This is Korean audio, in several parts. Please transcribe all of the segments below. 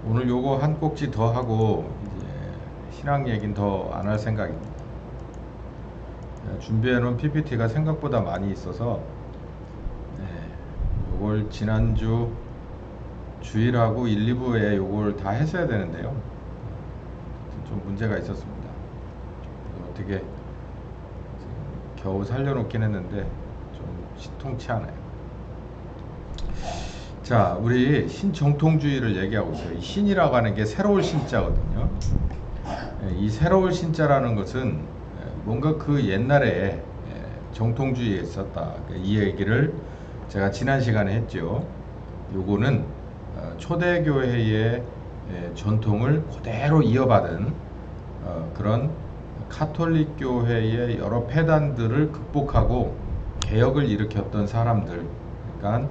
오늘 요거 한 꼭지 더 하고 이제 신앙 얘기는 더 안 할 생각입니다. 준비해 놓은 PPT가 생각보다 많이 있어서 요걸 지난주 주일하고 1, 2부에 요걸 다 했어야 되는데요. 좀 문제가 있었습니다. 어떻게 겨우 살려놓긴 했는데 좀 시통치 않아요. 자, 우리 신정통주의를 얘기하고 있어요. 이 신이라고 하는 게 새로울 신자거든요. 이 새로울 신자라는 것은 뭔가 그 옛날에 정통주의에 있었다. 이 얘기를 제가 지난 시간에 했죠. 요거는 초대교회의 전통을 그대로 이어받은 그런 카톨릭 교회의 여러 폐단들을 극복하고 개혁을 일으켰던 사람들, 그러니까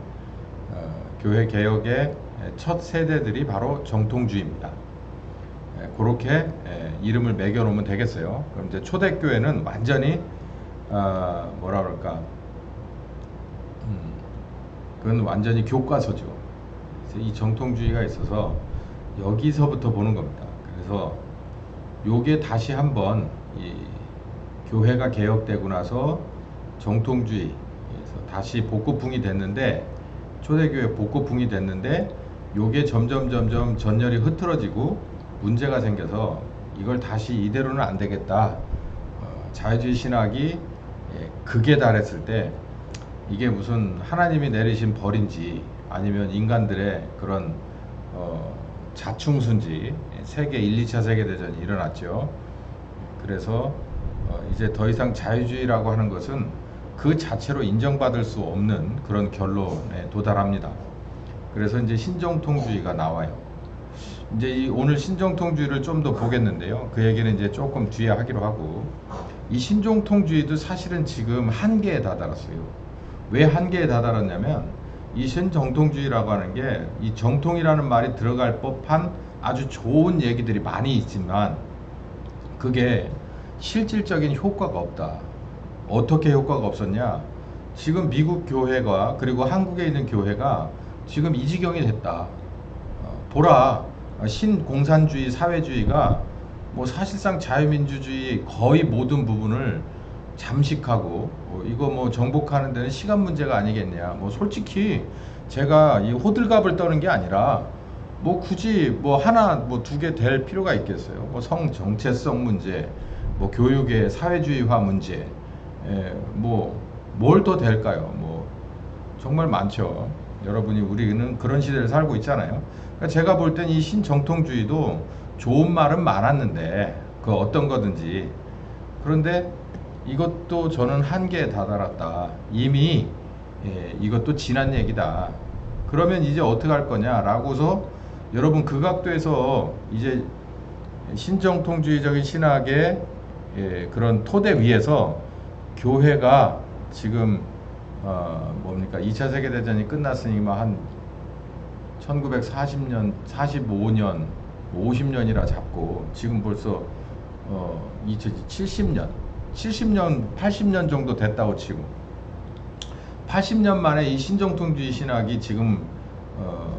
교회 개혁의 첫 세대들이 바로 정통주의입니다. 그렇게 이름을 매겨놓으면 되겠어요. 그럼 이제 초대교회는 완전히 뭐라 그럴까? 그건 완전히 교과서죠. 그래서 이 정통주의가 있어서 여기서부터 보는 겁니다. 그래서 요게 다시 한번 이 교회가 개혁되고 나서 정통주의에서 다시 복고풍이 됐는데, 초대교회 복고풍이 됐는데 요게 점점 전열이 흐트러지고 문제가 생겨서 이걸 다시 이대로는 안 되겠다. 자유주의 신학이 극에 달했을 때 이게 무슨 하나님이 내리신 벌인지 아니면 인간들의 그런 자충수인지 세계 1, 2차 세계대전이 일어났죠. 그래서 이제 더 이상 자유주의라고 하는 것은 그 자체로 인정받을 수 없는 그런 결론에 도달합니다. 그래서 이제 신정통주의가 나와요. 이제 오늘 신정통주의를 좀 더 보겠는데요. 그 얘기는 이제 조금 뒤에 하기로 하고, 이 신정통주의도 사실은 지금 한계에 다다랐어요. 왜 한계에 다다랐냐면 이 신정통주의라고 하는 게 이 정통이라는 말이 들어갈 법한 아주 좋은 얘기들이 많이 있지만 그게 실질적인 효과가 없다. 어떻게 효과가 없었냐? 지금 미국 교회가 그리고 한국에 있는 교회가 지금 이 지경이 됐다. 보라, 신공산주의 사회주의가 뭐 사실상 자유민주주의 거의 모든 부분을 잠식하고 이거 뭐 정복하는 데는 시간 문제가 아니겠냐. 뭐 솔직히 제가 이 호들갑을 떠는 게 아니라 뭐 굳이 뭐 하나 뭐 두 개 될 필요가 있겠어요. 뭐 성 정체성 문제, 뭐 교육의 사회주의화 문제, 뭐 뭘 더 될까요? 뭐 정말 많죠. 여러분이 우리는 그런 시대를 살고 있잖아요. 그러니까 제가 볼 땐 이 신정통주의도 좋은 말은 많았는데 그 어떤 거든지, 그런데 이것도 저는 한계에 다다랐다. 이미 이것도 지난 얘기다. 그러면 이제 어떻게 할 거냐라고서 여러분 그 각도에서 이제 신정통주의적인 신학의 그런 토대 위에서 교회가 지금 뭡니까 2차 세계대전이 끝났으니 한 1940년, 45년, 50년이라 잡고 지금 벌써 2070년, 70년, 80년 정도 됐다고 치고 80년 만에 이 신정통주의 신학이 지금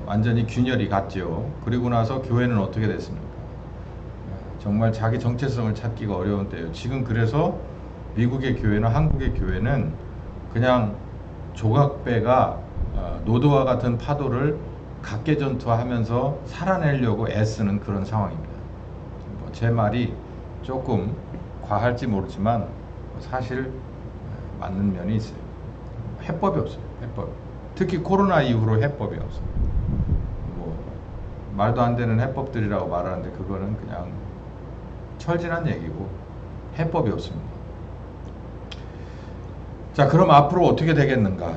완전히 균열이 갔죠. 그리고 나서 교회는 어떻게 됐습니까? 정말 자기 정체성을 찾기가 어려운 때예요. 지금 그래서 미국의 교회나 한국의 교회는 그냥 조각배가 노도와 같은 파도를 각계전투하면서 살아내려고 애쓰는 그런 상황입니다. 제 말이 조금 과할지 모르지만 사실 맞는 면이 있어요. 해법이 없어요. 해법. 특히 코로나 이후로 해법이 없어요. 뭐 말도 안 되는 해법들이라고 말하는데 그거는 그냥 철진한 얘기고 해법이 없습니다. 자, 그럼 앞으로 어떻게 되겠는가?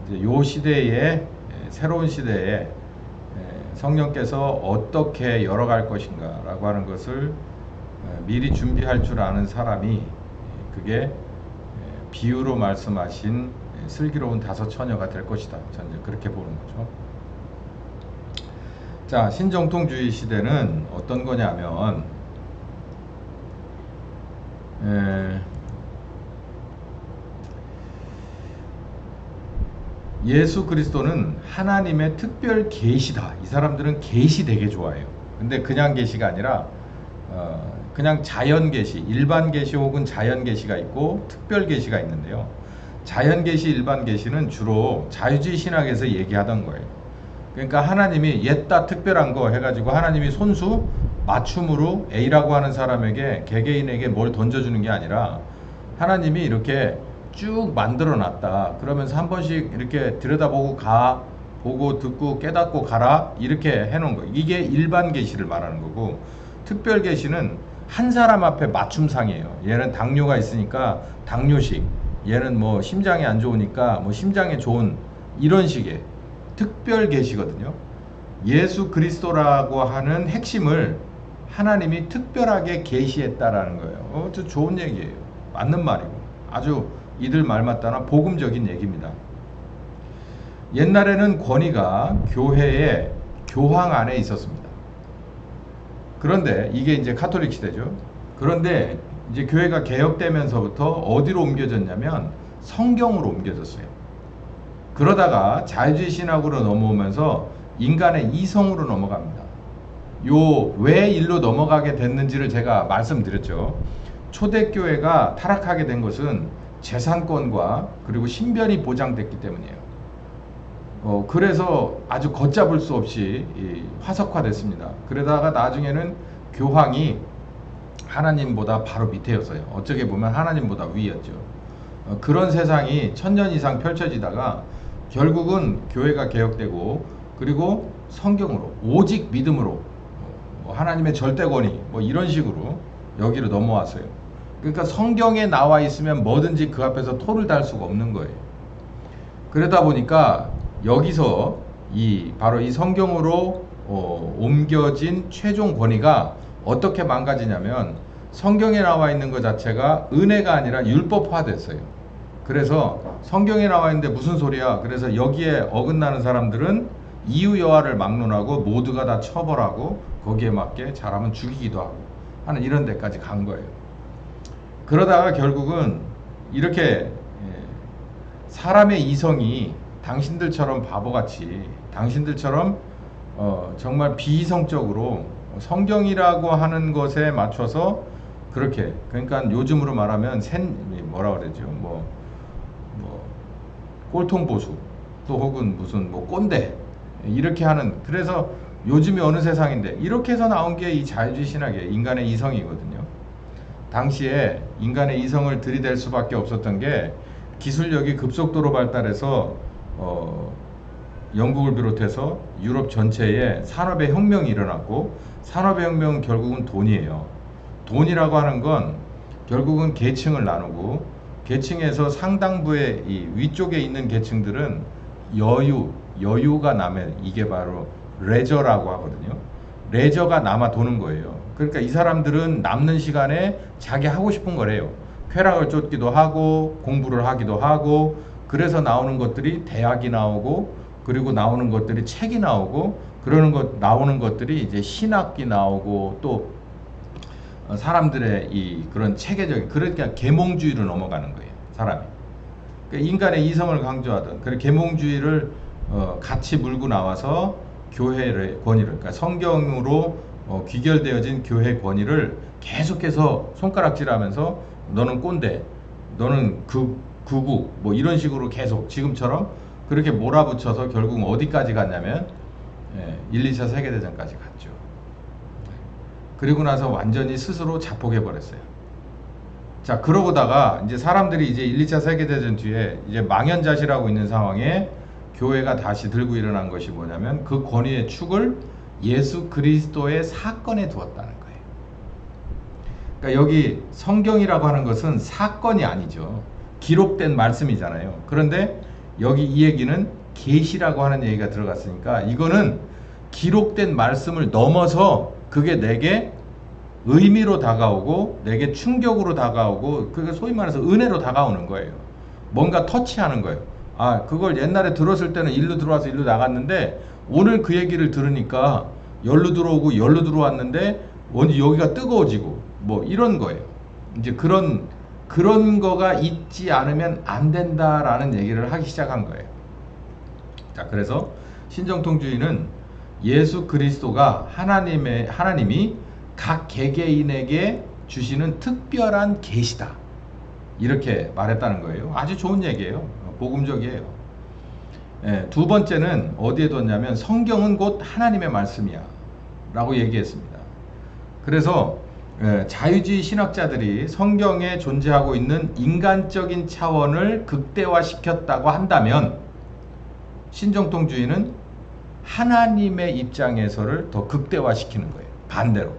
이제 요 시대에 새로운 시대에 성령께서 어떻게 열어갈 것인가라고 하는 것을 미리 준비할 줄 아는 사람이 그게 비유로 말씀하신 슬기로운 다섯 처녀가 될 것이다. 저는 그렇게 보는 거죠. 자, 신정통주의 시대는 어떤 거냐면 예수 그리스도는 하나님의 특별 계시다. 이 사람들은 계시 되게 좋아해요. 근데 그냥 계시가 아니라 그냥 자연 계시, 일반 계시 혹은 자연 계시가 있고 특별 계시가 있는데요. 자연 계시, 일반 계시는 주로 자유주의 신학에서 얘기하던 거예요. 그러니까 하나님이 옛다 특별한 거 해가지고 하나님이 손수 맞춤으로 A라고 하는 사람에게 개개인에게 뭘 던져주는 게 아니라 하나님이 이렇게 쭉 만들어 놨다. 그러면서 한 번씩 이렇게 들여다보고 가, 보고 듣고 깨닫고 가라. 이렇게 해놓은 거예요. 이게 일반 계시를 말하는 거고, 특별 계시는 한 사람 앞에 맞춤상이에요. 얘는 당뇨가 있으니까 당뇨식, 얘는 뭐 심장이 안 좋으니까 뭐 심장에 좋은, 이런 식의 특별 계시거든요. 예수 그리스도라고 하는 핵심을 하나님이 특별하게 계시했다라는 거예요. 저 좋은 얘기예요. 맞는 말이고 아주 이들 말 맞다나 복음적인 얘기입니다. 옛날에는 권위가 교회의 교황 안에 있었습니다. 그런데 이게 이제 카톨릭 시대죠. 그런데 이제 교회가 개혁되면서부터 어디로 옮겨졌냐면 성경으로 옮겨졌어요. 그러다가 자유주의 신학으로 넘어오면서 인간의 이성으로 넘어갑니다. 왜 일로 넘어가게 됐는지를 제가 말씀드렸죠. 초대교회가 타락하게 된 것은 재산권과 그리고 신변이 보장됐기 때문이에요. 그래서 아주 걷잡을 수 없이 화석화됐습니다. 그러다가 나중에는 교황이 하나님보다 바로 밑에였어요. 어떻게 보면 하나님보다 위였죠. 그런 세상이 1000년 이상 펼쳐지다가 결국은 교회가 개혁되고 그리고 성경으로 오직 믿음으로 하나님의 절대 권위 뭐 이런 식으로 여기로 넘어왔어요. 그러니까 성경에 나와 있으면 뭐든지 그 앞에서 토를 달 수가 없는 거예요. 그러다 보니까 여기서 바로 이 성경으로 옮겨진 최종 권위가 어떻게 망가지냐면 성경에 나와 있는 것 자체가 은혜가 아니라 율법화됐어요. 그래서 성경에 나와 있는데 무슨 소리야? 그래서 여기에 어긋나는 사람들은 이유 여하를 막론하고 모두가 다 처벌하고 거기에 맞게 잘하면 죽이기도 하고 하는 이런 데까지 간 거예요. 그러다가 결국은 이렇게 사람의 이성이 당신들처럼 바보같이 당신들처럼 정말 비이성적으로 성경이라고 하는 것에 맞춰서 그렇게, 그러니까 요즘으로 말하면 뭐라 그러죠? 꼴통보수 또 혹은 무슨 꼰대 이렇게 하는, 그래서 요즘이 어느 세상인데 이렇게 해서 나온 게 이 자유주의 신학의 인간의 이성이거든요. 당시에 인간의 이성을 들이댈 수밖에 없었던 게 기술력이 급속도로 발달해서 영국을 비롯해서 유럽 전체에 산업의 혁명이 일어났고, 산업의 혁명은 결국은 돈이에요. 돈이라고 하는 건 결국은 계층을 나누고, 계층에서 상당부의 이 위쪽에 있는 계층들은 여유가 남의, 이게 바로 레저라고 하거든요. 레저가 남아 도는 거예요. 그러니까 이 사람들은 남는 시간에 자기 하고 싶은 거래요. 쾌락을 쫓기도 하고 공부를 하기도 하고, 그래서 나오는 것들이 대학이 나오고, 그리고 나오는 것들이 책이 나오고, 나오는 것들이 이제 신학이 나오고, 또 사람들의 그런 체계적인, 그러니까 계몽주의로 넘어가는 거예요, 사람이. 그러니까 인간의 이성을 강조하던 그 계몽주의를 같이 물고 나와서 교회의 권위를, 그러니까 성경으로 귀결되어진 교회 권위를 계속해서 손가락질하면서 너는 꼰대, 너는 극우 뭐 이런 식으로 계속 지금처럼 그렇게 몰아붙여서 결국 어디까지 갔냐면 1, 2차 세계대전까지 갔죠. 그리고 나서 완전히 스스로 자폭해 버렸어요. 자, 그러고다가 이제 사람들이 이제 1, 2차 세계대전 뒤에 이제 망연자실하고 있는 상황에 교회가 다시 들고 일어난 것이 뭐냐면 그 권위의 축을 예수 그리스도의 사건에 두었다는 거예요. 그러니까 여기 성경이라고 하는 것은 사건이 아니죠. 기록된 말씀이잖아요. 그런데 여기 이 얘기는 계시라고 하는 얘기가 들어갔으니까 이거는 기록된 말씀을 넘어서 그게 내게 의미로 다가오고 내게 충격으로 다가오고, 그게 소위 말해서 은혜로 다가오는 거예요. 뭔가 터치하는 거예요. 그걸 옛날에 들었을 때는 일로 들어와서 일로 나갔는데 오늘 그 얘기를 들으니까 열로 들어오고 열로 들어왔는데 언제 여기가 뜨거워지고 뭐 이런 거예요. 이제 그런 거가 있지 않으면 안 된다라는 얘기를 하기 시작한 거예요. 자, 그래서 신정통주의는 예수 그리스도가 하나님이 각 개개인에게 주시는 특별한 계시다, 이렇게 말했다는 거예요. 아주 좋은 얘기예요. 복음적이에요. 예, 두 번째는 어디에 뒀냐면 성경은 곧 하나님의 말씀이야 라고 얘기했습니다. 그래서 자유주의 신학자들이 성경에 존재하고 있는 인간적인 차원을 극대화시켰다고 한다면 신정통주의는 하나님의 입장에서를 더 극대화시키는 거예요. 반대로.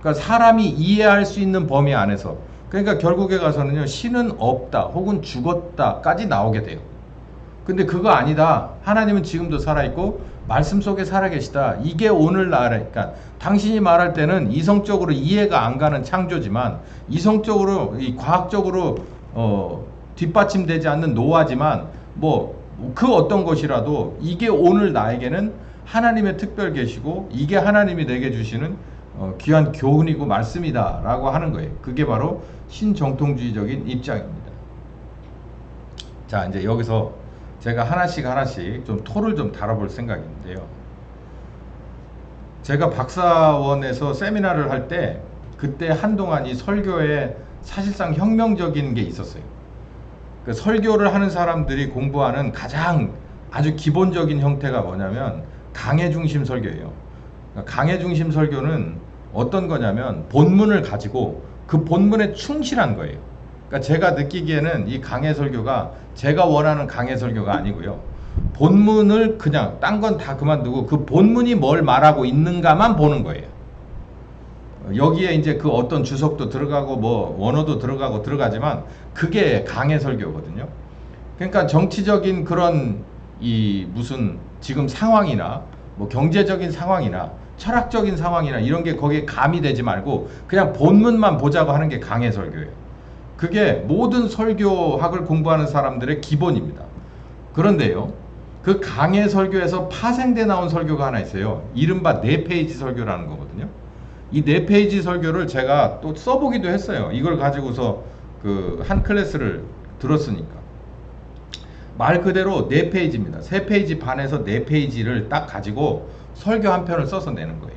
그러니까 사람이 이해할 수 있는 범위 안에서, 그러니까 결국에 가서는요, 신은 없다 혹은 죽었다까지 나오게 돼요. 근데 그거 아니다. 하나님은 지금도 살아있고 말씀 속에 살아계시다. 이게 오늘날에, 그러니까 당신이 말할 때는 이성적으로 이해가 안 가는 창조지만, 이성적으로, 과학적으로 뒷받침되지 않는 노화지만, 그 어떤 것이라도 이게 오늘 나에게는 하나님의 특별 계시고 이게 하나님이 내게 주시는 귀한 교훈이고 말씀이다 라고 하는 거예요. 그게 바로 신정통주의적인 입장입니다. 자, 이제 여기서 제가 하나씩 좀 토를 좀 다뤄볼 생각인데요. 제가 박사원에서 세미나를 할 때 그때 한동안 이 설교에 사실상 혁명적인 게 있었어요. 그 설교를 하는 사람들이 공부하는 가장 아주 기본적인 형태가 뭐냐면 강해 중심 설교예요. 강해 중심 설교는 어떤 거냐면 본문을 가지고 그 본문에 충실한 거예요. 그러니까 제가 느끼기에는 이 강해 설교가 제가 원하는 강해 설교가 아니고요. 본문을 그냥 딴 건 다 그만두고 그 본문이 뭘 말하고 있는가만 보는 거예요. 여기에 이제 그 어떤 주석도 들어가고 원어도 들어가지만 그게 강해 설교거든요. 그러니까 정치적인 그런 무슨 지금 상황이나 경제적인 상황이나 철학적인 상황이나 이런 게 거기에 가미되지 말고 그냥 본문만 보자고 하는 게 강해 설교예요. 그게 모든 설교학을 공부하는 사람들의 기본입니다. 그런데요, 그 강해 설교에서 파생돼 나온 설교가 하나 있어요. 이른바 4페이지 설교라는 거거든요. 이 4페이지 설교를 제가 또 써보기도 했어요. 이걸 가지고서 한 클래스를 들었으니까. 말 그대로 4페이지입니다. 3페이지 반에서 4페이지를 딱 가지고 설교 한 편을 써서 내는 거예요.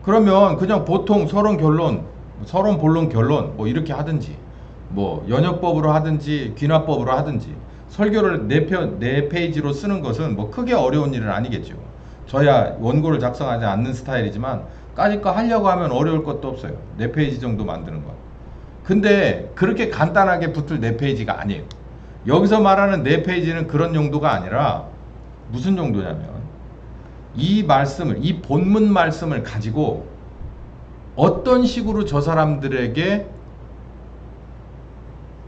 그러면 그냥 보통 서론 본론 결론 이렇게 하든지 연역법으로 하든지 귀납법으로 하든지 설교를 4페이지로 쓰는 것은 크게 어려운 일은 아니겠죠. 저야 원고를 작성하지 않는 스타일이지만 까짓 거 하려고 하면 어려울 것도 없어요. 4페이지 정도 만드는 거. 근데 그렇게 간단하게 붙을 4페이지가 아니에요. 여기서 말하는 4페이지는 그런 용도가 아니라 무슨 용도냐면 이 본문 말씀을 가지고 어떤 식으로 저 사람들에게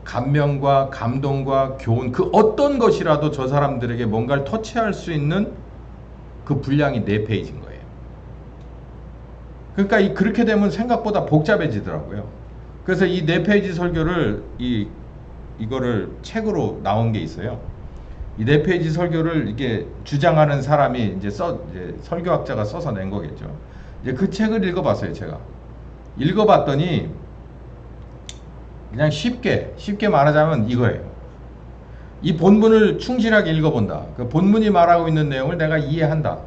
감명과 감동과 교훈, 그 어떤 것이라도 저 사람들에게 뭔가를 터치할 수 있는 그 분량이 4페이지인 거예요. 그러니까 그렇게 되면 생각보다 복잡해지더라고요. 그래서 이 4페이지 설교를 이거를 책으로 나온 게 있어요. 이 4페이지 설교를 이게 주장하는 사람이 이제 설교학자가 써서 낸 거겠죠. 이제 그 책을 읽어봤어요, 제가. 읽어봤더니 그냥 쉽게 말하자면 이거예요. 이 본문을 충실하게 읽어본다. 그 본문이 말하고 있는 내용을 내가 이해한다.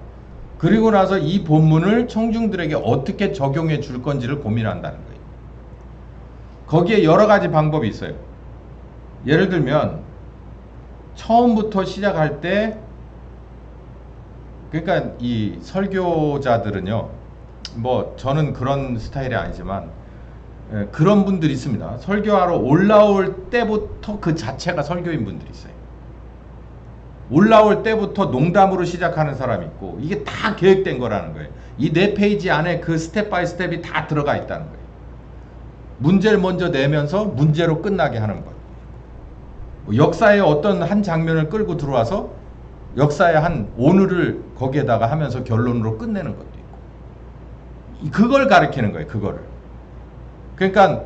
그리고 나서 이 본문을 청중들에게 어떻게 적용해 줄 건지를 고민한다는 거예요. 거기에 여러 가지 방법이 있어요. 예를 들면 처음부터 시작할 때, 그러니까 이 설교자들은요, 저는 그런 스타일이 아니지만 그런 분들이 있습니다. 설교하러 올라올 때부터 그 자체가 설교인 분들이 있어요. 올라올 때부터 농담으로 시작하는 사람이 있고, 이게 다 계획된 거라는 거예요. 이 4페이지 안에 그 스텝 바이 스텝이 다 들어가 있다는 거예요. 문제를 먼저 내면서 문제로 끝나게 하는 것. 역사의 어떤 한 장면을 끌고 들어와서 역사의 한 오늘을 거기에다가 하면서 결론으로 끝내는 것도 있고, 그걸 가리키는 거예요. 그거를. 그러니까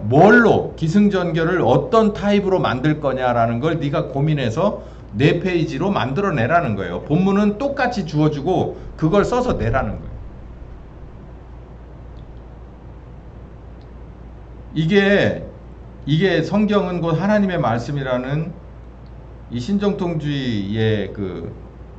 기승전결을 어떤 타입으로 만들 거냐라는 걸 네가 고민해서 4페이지로 만들어내라는 거예요. 본문은 똑같이 주어주고 그걸 써서 내라는 거예요. 이게 성경은 곧 하나님의 말씀이라는 이 신정통주의의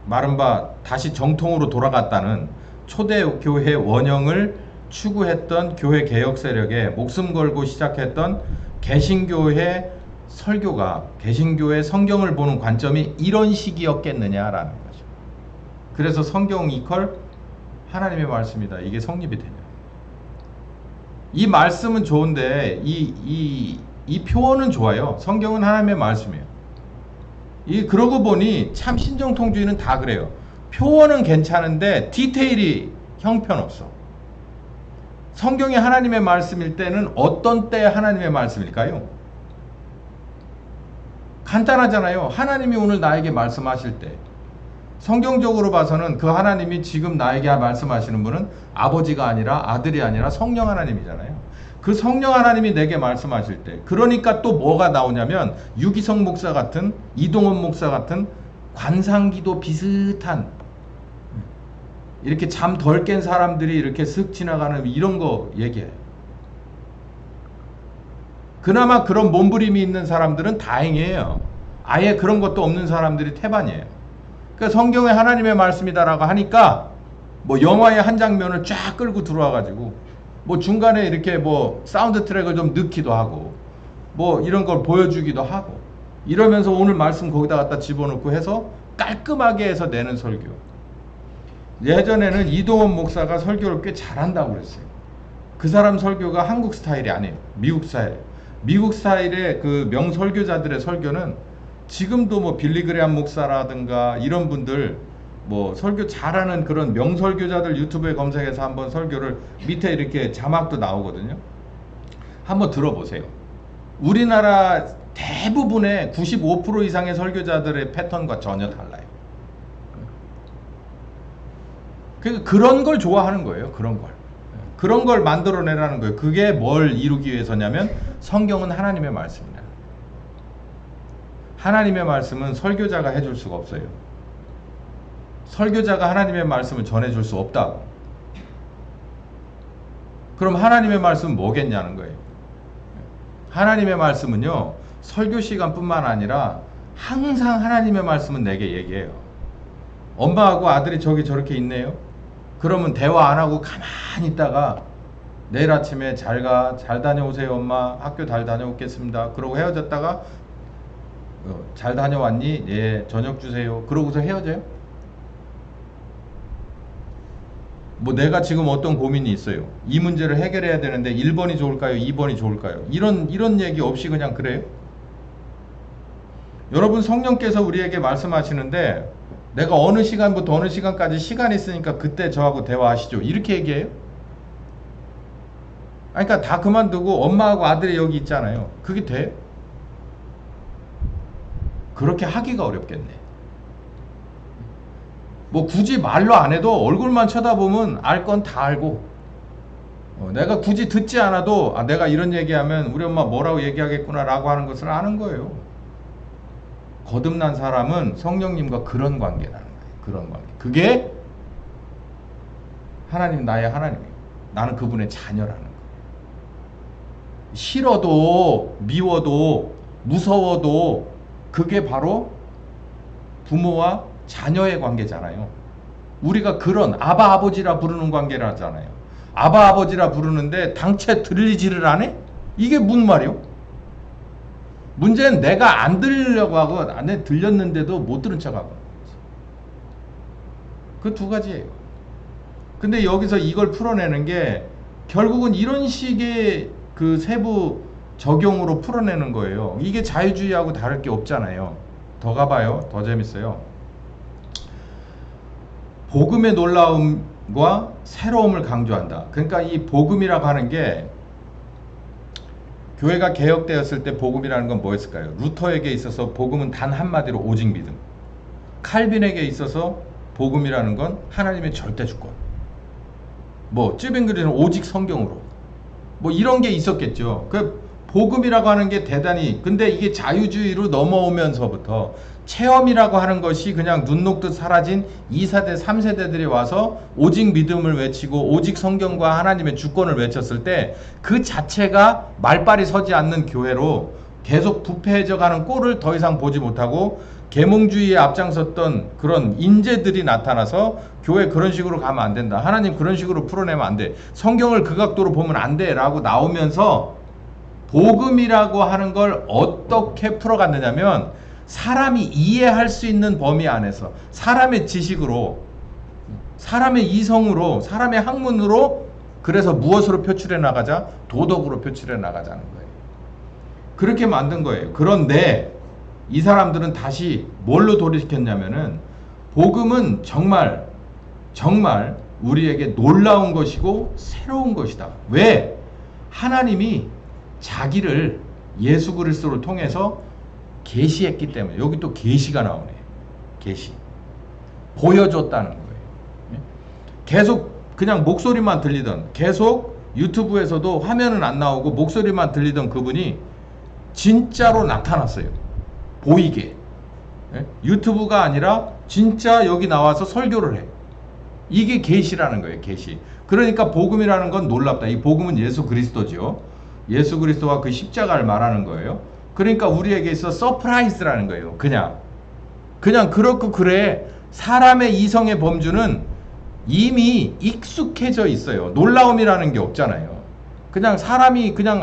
마른바 다시 정통으로 돌아갔다는 초대교회 원형을 추구했던 교회 개혁 세력에 목숨 걸고 시작했던 개신교회 설교가 개신교회 성경을 보는 관점이 이런 식이었겠느냐라는 거죠. 그래서 성경 이퀄 하나님의 말씀이다. 이게 성립이 되냐. 이 말씀은 좋은데 이 표현은 좋아요. 성경은 하나님의 말씀이에요. 그러고 보니 참 신정통주의는 다 그래요. 표현은 괜찮은데 디테일이 형편없어. 성경이 하나님의 말씀일 때는 어떤 때 하나님의 말씀일까요? 간단하잖아요. 하나님이 오늘 나에게 말씀하실 때 성경적으로 봐서는 그 하나님이 지금 나에게 말씀하시는 분은 아버지가 아니라 아들이 아니라 성령 하나님이잖아요. 그 성령 하나님이 내게 말씀하실 때 그러니까 또 뭐가 나오냐면 유기성 목사 같은 이동원 목사 같은 관상기도 비슷한 이렇게 잠 덜 깬 사람들이 이렇게 슥 지나가는 이런 거 얘기해요. 그나마 그런 몸부림이 있는 사람들은 다행이에요. 아예 그런 것도 없는 사람들이 태반이에요. 그러니까 성경에 하나님의 말씀이다라고 하니까 뭐 영화의 한 장면을 쫙 끌고 들어와가지고 뭐 중간에 이렇게 뭐 사운드 트랙을 좀 넣기도 하고 뭐 이런 걸 보여주기도 하고 이러면서 오늘 말씀 거기다 갖다 집어넣고 해서 깔끔하게 해서 내는 설교. 예전에는 이동원 목사가 설교를 꽤 잘한다고 그랬어요. 그 사람 설교가 한국 스타일이 아니에요. 미국 스타일. 미국 스타일의 그 명설교자들의 설교는 지금도 뭐 빌리그레암 목사라든가 이런 분들 뭐 설교 잘하는 그런 명설교자들 유튜브에 검색해서 한번 설교를 밑에 이렇게 자막도 나오거든요. 한번 들어보세요. 우리나라 대부분의 95% 이상의 설교자들의 패턴과 전혀 달라요. 그런 걸 좋아하는 거예요. 그런 걸 만들어내라는 거예요. 그게 뭘 이루기 위해서냐면 성경은 하나님의 말씀이다. 하나님의 말씀은 설교자가 해줄 수가 없어요. 설교자가 하나님의 말씀을 전해줄 수 없다고. 그럼 하나님의 말씀은 뭐겠냐는 거예요. 하나님의 말씀은요, 설교 시간뿐만 아니라 항상 하나님의 말씀은 내게 얘기해요. 엄마하고 아들이 저기 저렇게 있네요. 그러면 대화 안 하고 가만히 있다가 내일 아침에 잘 다녀오세요 엄마, 학교 잘 다녀오겠습니다. 그러고 헤어졌다가 잘 다녀왔니? 예, 저녁 주세요. 그러고서 헤어져요? 뭐 내가 지금 어떤 고민이 있어요. 이 문제를 해결해야 되는데 1번이 좋을까요? 2번이 좋을까요? 이런 얘기 없이 그냥 그래요? 여러분 성령께서 우리에게 말씀하시는데 내가 어느 시간부터 어느 시간까지 시간이 있으니까 그때 저하고 대화하시죠. 이렇게 얘기해요? 그러니까 다 그만두고 엄마하고 아들이 여기 있잖아요. 그게 돼? 그렇게 하기가 어렵겠네. 뭐 굳이 말로 안 해도 얼굴만 쳐다보면 알 건 다 알고 내가 굳이 듣지 않아도 내가 이런 얘기하면 우리 엄마 뭐라고 얘기하겠구나 라고 하는 것을 아는 거예요. 거듭난 사람은 성령님과 그런 관계라는 거예요. 그런 관계. 그게 하나님 나의 하나님이에요. 나는 그분의 자녀라는 거예요. 싫어도 미워도 무서워도 그게 바로 부모와 자녀의 관계잖아요. 우리가 그런 아바 아버지라 부르는 관계라잖아요. 아바 아버지라 부르는데 당최 들리지를 않네? 이게 무슨 말이요? 문제는 내가 안 들으려고 하고 안에 들렸는데도 못 들은 척하고 그 두 가지예요. 근데 여기서 이걸 풀어내는 게 결국은 이런 식의 그 세부 적용으로 풀어내는 거예요. 이게 자유주의하고 다를 게 없잖아요. 더 가봐요. 더 재밌어요. 복음의 놀라움과 새로움을 강조한다. 그러니까 이 복음이라고 하는 게 교회가 개혁되었을 때 복음이라는 건 뭐였을까요? 루터에게 있어서 복음은 단 한마디로 오직 믿음. 칼빈에게 있어서 복음이라는 건 하나님의 절대 주권. 뭐 쯔빙글리는 오직 성경으로. 뭐 이런 게 있었겠죠. 그 복음이라고 하는 게 대단히 근데 이게 자유주의로 넘어오면서부터 체험이라고 하는 것이 그냥 눈 녹듯 사라진 2세대 3세대들이 와서 오직 믿음을 외치고 오직 성경과 하나님의 주권을 외쳤을 때 그 자체가 말발이 서지 않는 교회로 계속 부패해져 가는 꼴을 더 이상 보지 못하고 계몽주의에 앞장섰던 그런 인재들이 나타나서 교회 그런 식으로 가면 안 된다. 하나님 그런 식으로 풀어내면 안 돼. 성경을 그 각도로 보면 안 돼. 라고 나오면서 복음이라고 하는 걸 어떻게 풀어갔느냐면 사람이 이해할 수 있는 범위 안에서 사람의 지식으로, 사람의 이성으로, 사람의 학문으로, 그래서 무엇으로 표출해 나가자? 도덕으로 표출해 나가자는 거예요. 그렇게 만든 거예요. 그런데 이 사람들은 다시 뭘로 돌이켰냐면은 복음은 정말 우리에게 놀라운 것이고 새로운 것이다. 왜? 하나님이 자기를 예수 그리스도를 통해서 계시했기 때문에. 여기 또 계시가 나오네. 계시. 보여줬다는 거예요. 계속 그냥 목소리만 들리던, 계속 유튜브에서도 화면은 안 나오고 목소리만 들리던 그분이 진짜로 나타났어요. 보이게. 유튜브가 아니라 진짜 여기 나와서 설교를 해. 이게 계시라는 거예요. 계시. 그러니까 복음이라는 건 놀랍다. 이 복음은 예수 그리스도죠. 예수 그리스도와 그 십자가를 말하는 거예요. 그러니까 우리에게 있어 서프라이즈라는 거예요. 그냥 그렇고 그래. 사람의 이성의 범주는 이미 익숙해져 있어요. 놀라움이라는 게 없잖아요. 그냥 사람이 그냥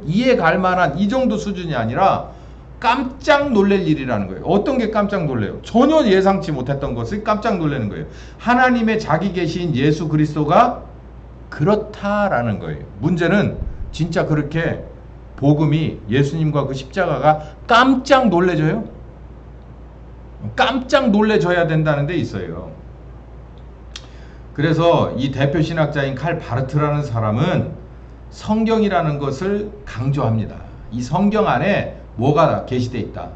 이해 갈 만한 이 정도 수준이 아니라 깜짝 놀랄 일이라는 거예요. 어떤 게 깜짝 놀래요? 전혀 예상치 못했던 것을 깜짝 놀라는 거예요. 하나님의 자기 계신 예수 그리스도가 그렇다라는 거예요. 문제는 진짜 그렇게 복음이, 예수님과 그 십자가가 깜짝 놀래져요. 깜짝 놀래져야 된다는 데 있어요. 그래서 이 대표 신학자인 칼 바르트라는 사람은 성경이라는 것을 강조합니다. 이 성경 안에 뭐가 계시되어 있다?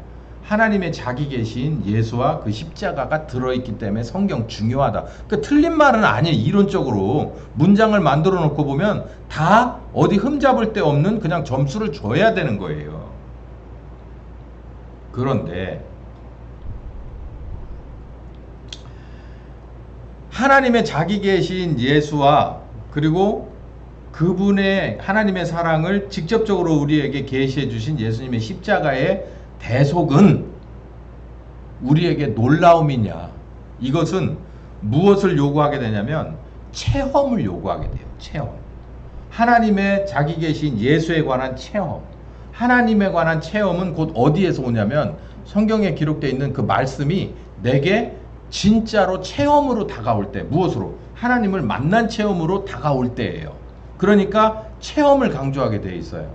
하나님의 자기 계신 예수와 그 십자가가 들어있기 때문에 성경 중요하다. 그 틀린 말은 아니에요. 이론적으로 문장을 만들어 놓고 보면 다 어디 흠잡을 데 없는 그냥 점수를 줘야 되는 거예요. 그런데 하나님의 자기 계신 예수와 그리고 그분의 하나님의 사랑을 직접적으로 우리에게 계시해 주신 예수님의 십자가의 대속은 우리에게 놀라움이냐? 이것은 무엇을 요구하게 되냐면 체험을 요구하게 돼요. 체험. 하나님의 자기 계신 예수에 관한 체험. 하나님에 관한 체험은 곧 어디에서 오냐면 성경에 기록되어 있는 그 말씀이 내게 진짜로 체험으로 다가올 때, 무엇으로? 하나님을 만난 체험으로 다가올 때예요. 그러니까 체험을 강조하게 되어 있어요.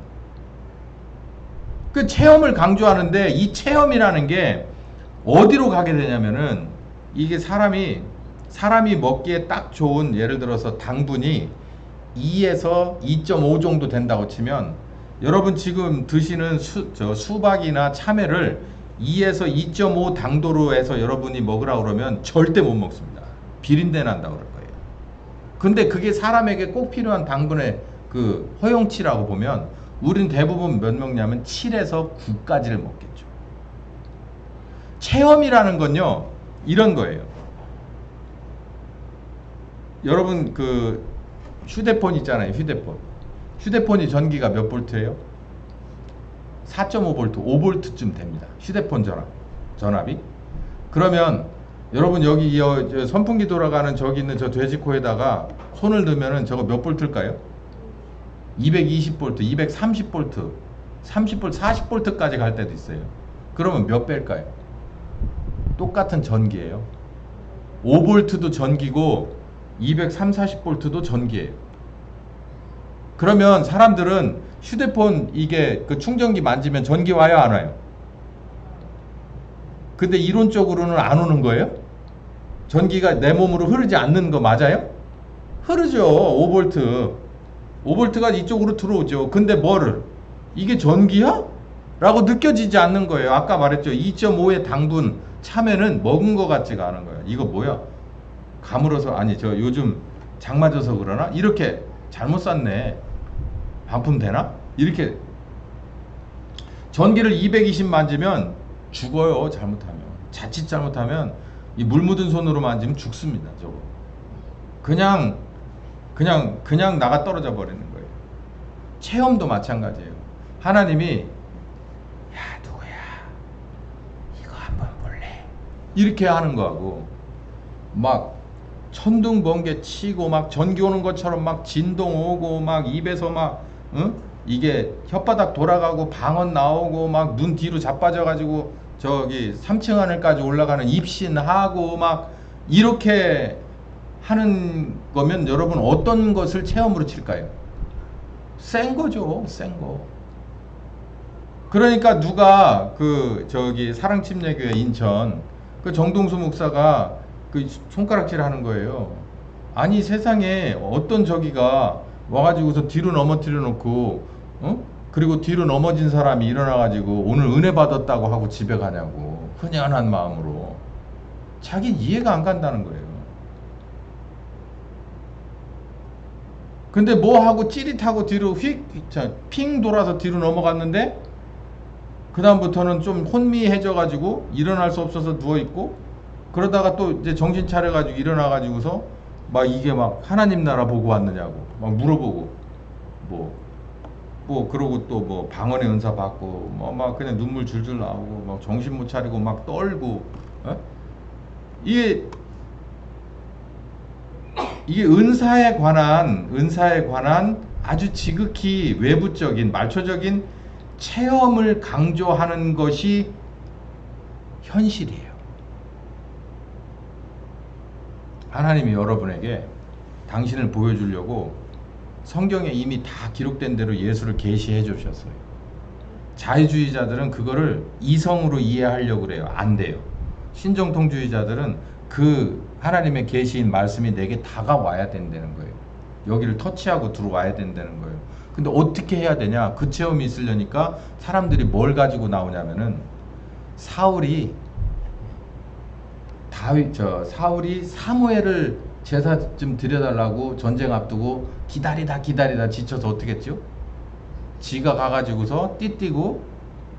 그 체험을 강조하는데 이 체험이라는 게 어디로 가게 되냐면은 이게 사람이 먹기에 딱 좋은, 예를 들어서 당분이 2에서 2.5 정도 된다고 치면 여러분 지금 드시는 수박이나 참외를 2에서 2.5 당도로 해서 여러분이 먹으라 그러면 절대 못 먹습니다. 비린내 난다 그럴 거예요. 근데 그게 사람에게 꼭 필요한 당분의 그 허용치라고 보면 우린 대부분 몇 먹냐면 7에서 9까지를 먹겠죠. 체험이라는 건요, 이런 거예요. 여러분 그 휴대폰 있잖아요. 휴대폰이 전기가 몇 볼트예요? 4.5V, 5V쯤 됩니다. 휴대폰 전압이. 그러면 여러분 여기 선풍기 돌아가는 저기 있는 저 돼지코에다가 손을 넣으면은 저거 몇 볼트일까요? 220V, 230V, 30V, 40V까지 갈 때도 있어요. 그러면 몇 배일까요? 똑같은 전기예요. 5V도 전기고 230, 40V도 전기예요. 그러면 사람들은 휴대폰 이게 그 충전기 만지면 전기 와요, 안 와요? 근데 이론적으로는 안 오는 거예요? 전기가 내 몸으로 흐르지 않는 거 맞아요? 흐르죠. 5V가 이쪽으로 들어오죠. 근데 뭐를? 이게 전기야? 라고 느껴지지 않는 거예요. 아까 말했죠. 2.5의 당분 참외는 먹은 것 같지가 않은 거예요. 이거 뭐야? 가물어서, 아니 저 요즘 장 맞아서 그러나? 이렇게 잘못 샀네. 반품 되나? 이렇게 전기를 220 만지면 죽어요. 잘못하면. 자칫 잘못하면 이 물 묻은 손으로 만지면 죽습니다. 저거. 그냥 나가 떨어져 버리는 거예요. 체험도 마찬가지예요. 하나님이 야 누구야 이거 한번 볼래? 이렇게 하는 거하고 막 천둥 번개 치고 막 전기 오는 것처럼 막 진동 오고 막 입에서 막 응? 이게 혓바닥 돌아가고 방언 나오고 막 눈 뒤로 자빠져 가지고 저기 3층 하늘까지 올라가는 입신하고 막 이렇게 하는 거면 여러분 어떤 것을 체험으로 칠까요? 센 거죠, 센 거. 그러니까 누가 그 저기 사랑침례교회 인천 그 정동수 목사가 그 손가락질 하는 거예요. 아니 세상에 어떤 저기가 와가지고서 뒤로 넘어뜨려 놓고 어? 그리고 뒤로 넘어진 사람이 일어나가지고 오늘 은혜 받았다고 하고 집에 가냐고 흔연한 마음으로. 자기 이해가 안 간다는 거예요. 근데 뭐 하고 찌릿하고 뒤로 휙 돌아서 뒤로 넘어갔는데 그 다음부터는 좀 혼미해져 가지고 일어날 수 없어서 누워 있고 그러다가 또 이제 정신 차려 가지고 일어나 가지고서 막 이게 막 하나님 나라 보고 왔느냐고 막 물어보고 뭐 그러고 또 뭐 방언의 은사 받고 뭐 막 그냥 눈물 줄줄 나오고 막 정신 못 차리고 막 떨고 어? 이게 은사에 관한 아주 지극히 외부적인 말초적인 체험을 강조하는 것이 현실이에요. 하나님이 여러분에게 당신을 보여주려고 성경에 이미 다 기록된 대로 예수를 계시해 주셨어요. 자유주의자들은 그거를 이성으로 이해하려고 그래요. 안 돼요. 신정통주의자들은 그 하나님의 계시인 말씀이 내게 다가와야 된다는 거예요. 여기를 터치하고 들어와야 된다는 거예요. 근데 어떻게 해야 되냐? 그 체험이 있으려니까 사람들이 뭘 가지고 나오냐면은 사울이 사무엘을 제사 좀 드려달라고 전쟁 앞두고 기다리다 지쳐서 어떻게 했죠? 지가 가가지고서 띠띠고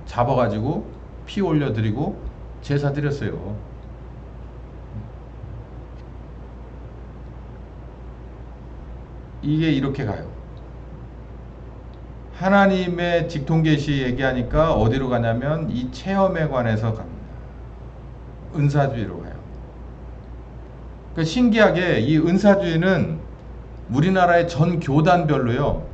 잡아가지고 피 올려드리고 제사 드렸어요. 이게 이렇게 가요. 하나님의 직통계시 얘기하니까 어디로 가냐면 이 체험에 관해서 갑니다. 은사주의로 가요. 그러니까 신기하게 이 은사주의는 우리나라의 전 교단별로요.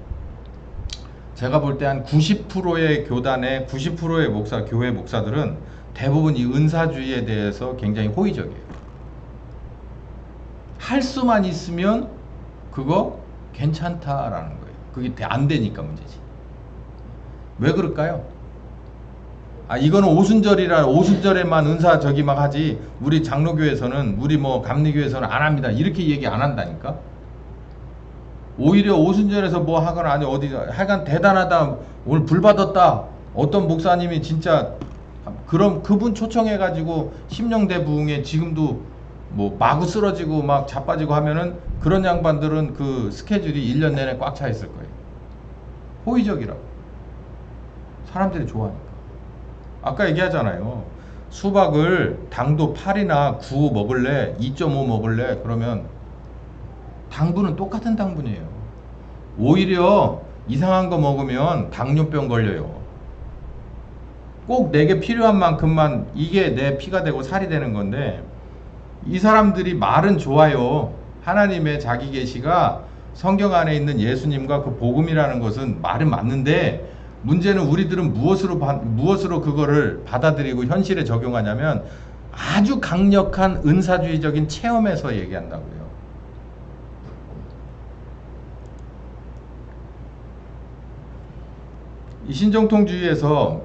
제가 볼 때 한 90%의 교단의 90%의 교회 목사들은 대부분 이 은사주의에 대해서 굉장히 호의적이에요. 할 수만 있으면 그거 괜찮다라는 거예요. 그게 안 되니까 문제지. 왜 그럴까요? 이거는 오순절에만 은사 저기 막 하지 우리 장로교에서는 우리 뭐 감리교에서는 안 합니다. 이렇게 얘기 안 한다니까. 오히려 오순절에서 뭐 하거나 아니 어디 하여간 대단하다 오늘 불 받았다 어떤 목사님이 진짜 그럼 그분 초청해 가지고 심령대 부흥에 지금도 뭐 마구 쓰러지고 막 자빠지고 하면은 그런 양반들은 그 스케줄이 1년 내내 꽉 차 있을 거예요. 호의적이라고. 사람들이 좋아하니까. 아까 얘기하잖아요. 수박을 당도 8이나 9 먹을래? 2.5 먹을래? 그러면 당분은 똑같은 당분이에요. 오히려 이상한 거 먹으면 당뇨병 걸려요. 꼭 내게 필요한 만큼만 이게 내 피가 되고 살이 되는 건데 이 사람들이 말은 좋아요. 하나님의 자기 계시가 성경 안에 있는 예수님과 그 복음이라는 것은 말은 맞는데 문제는 우리들은 무엇으로 그거를 받아들이고 현실에 적용하냐면 아주 강력한 은사주의적인 체험에서 얘기한다고요. 이 신정통주의에서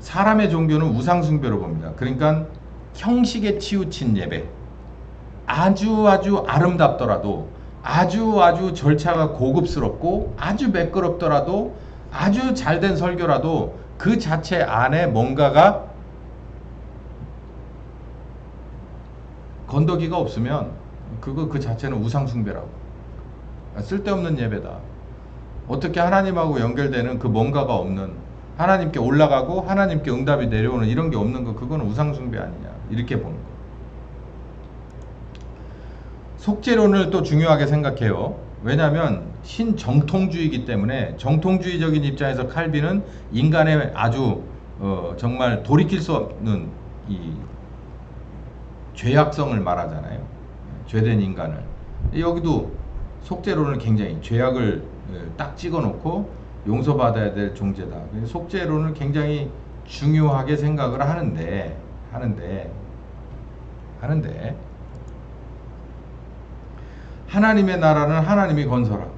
사람의 종교는 우상숭배로 봅니다. 그러니까 형식에 치우친 예배, 아주 아름답더라도 아주 절차가 고급스럽고 아주 매끄럽더라도 아주 잘된 설교라도 그 자체 안에 뭔가가 건더기가 없으면 그 자체는 우상숭배라고. 쓸데없는 예배다. 어떻게 하나님하고 연결되는 그 뭔가가 없는, 하나님께 올라가고 하나님께 응답이 내려오는 이런 게 없는 거, 그거는 우상숭배 아니냐 이렇게 보는 거. 속죄론을 또 중요하게 생각해요. 왜냐하면 신정통주의이기 때문에 정통주의적인 입장에서 칼빈은 인간의 아주 정말 돌이킬 수 없는 이 죄악성을 말하잖아요. 죄된 인간을. 여기도 속죄론을 굉장히 죄악을 딱 찍어놓고 용서받아야 될 존재다. 속죄론을 굉장히 중요하게 생각을 하는데 하나님의 나라는 하나님이 건설하고,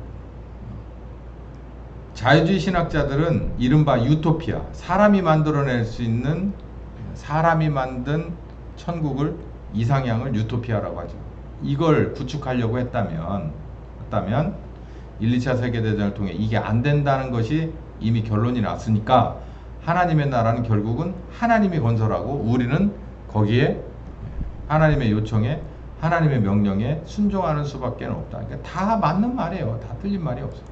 자유주의 신학자들은 이른바 유토피아, 사람이 만들어낼 수 있는, 사람이 만든 천국을, 이상향을 유토피아라고 하죠. 이걸 구축하려고 했다면 1, 2차 세계대전을 통해 이게 안 된다는 것이 이미 결론이 났으니까 하나님의 나라는 결국은 하나님이 건설하고 우리는 거기에 하나님의 요청에, 하나님의 명령에 순종하는 수밖에 없다. 그러니까 다 맞는 말이에요. 다 틀린 말이 없어요.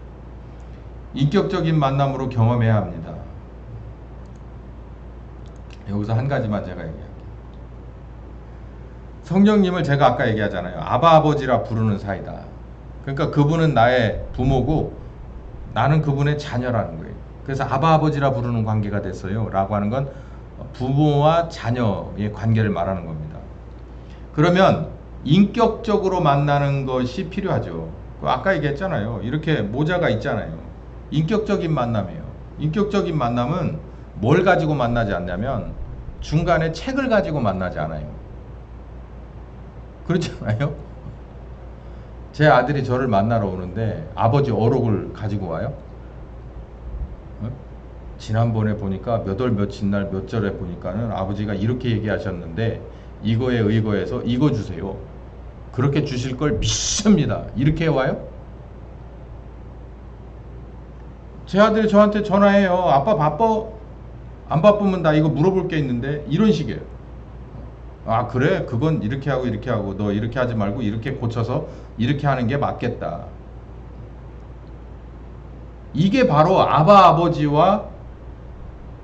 인격적인 만남으로 경험해야 합니다. 여기서 한 가지만 제가 얘기할게요. 성령님을 제가 아까 얘기하잖아요. 아바 아버지라 부르는 사이다. 그러니까 그분은 나의 부모고 나는 그분의 자녀라는 거예요. 그래서 아바 아버지라 부르는 관계가 됐어요 라고 하는 건 부모와 자녀의 관계를 말하는 겁니다. 그러면 인격적으로 만나는 것이 필요하죠. 아까 얘기했잖아요. 이렇게 모자가 있잖아요. 인격적인 만남이에요. 인격적인 만남은 뭘 가지고 만나지 않냐면 중간에 책을 가지고 만나지 않아요. 그렇잖아요. 제 아들이 저를 만나러 오는데 아버지 어록을 가지고 와요. 지난번에 보니까 몇 월 며칠 날 몇 절에 보니까는 아버지가 이렇게 얘기하셨는데 이거에 의거해서 이거 주세요. 그렇게 주실 걸 믿습니다. 이렇게 와요? 제 아들이 저한테 전화해요. 아빠 바빠? 안 바쁘면 나 이거 물어볼 게 있는데, 이런 식이에요. 아 그래? 그건 이렇게 하고 너 이렇게 하지 말고 이렇게 고쳐서 이렇게 하는 게 맞겠다. 이게 바로 아바